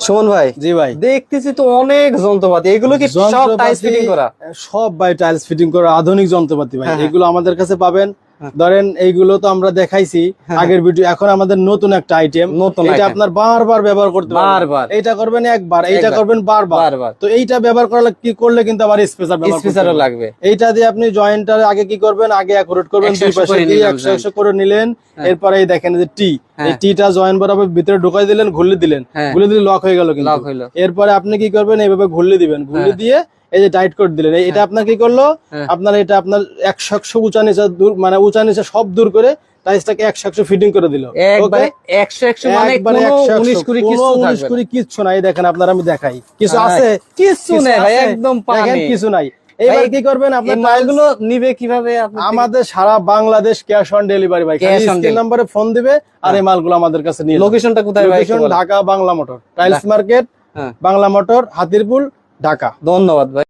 সুমন ভাই, জি ভাই, দেখতেছি তো অনেক যন্ত্রপাতি, এগুলো কি সব টাইলস ফিটিং করা? সব ভাই টাইলস ফিটিং করা আধুনিক যন্ত্রপাতি ভাই। হ্যাঁ, এগুলো আমাদের কাছে পাবেন। হ্যাঁ। ধরেন এইগুলো তো আমরা দেখাইছি আগের ভিডিও, এখন আমাদের নতুন একটা আইটেম, নতুন এটা item। আপনার বারবার ব্যবহার করতে পারবেন। বারবার। এইটা করবেন একবার, এইটা একবার। করবেন বারবার। বারবার। তো এইটা ব্যবহার করলে কি করলে কিন্তু আবার স্পেশাল ব্যবহার করতে স্পেশালও হবে। লাগবে। এইটা দিয়ে আপনি জয়েন্টটার আগে কি করবেন, আগে অ্যাকুরেট করবেন, 100 দুই পাশে করে দিয়ে নিলাম 100 করে নিলেন। এরপরে এই দেখেন যে টি, এই টিটা জয়েন্ট বরাবর ভিতরে ঢুকাই দিলেন, ঘুরলে দিলেন, ঘুরলে দিলে লক হয়ে গেল কিন্তু। লক হইলো। এরপরে আপনি কি করবেন, এইভাবে ঘুরলে দিবেন, ঘুরলে দিয়ে এই যে টাইট করে দিলেন। এটা আপনার কি করলো, আপনার এটা আপনার 100 উঁচা নিচা দূর, মানে উঁচা নিচা সব দূর করে টাইলসটাকে 100 ফিটিং করে দিল। একবারে 100 মানে কোনো 19 কুড়ি কিছু থাকবে না। কিচ্ছু নাই। দেখেন আপনার আমি দেখাই, কিছু হ্যাঁ, আছে? কিচ্ছু নেই ভাই, আছে? একদম দেখেন পানি। কিছু নাই। এবার কি করবেন, আপনার মালগুলো নিবে কিভাবে আপনি? আমাদের সারা বাংলাদেশ ক্যাশ অন ডেলিভারি ভাই। স্ক্রিন নম্বরে ফোন দিবে আর এই মালগুলো আমাদের কাছে নিয়ে। লোকেশনটা কোথায় ভাই? Location Dhaka Bangla motor, tiles market, Bangla motor, Hatirpul, Dhaka. ধন্যবাদ ভাই।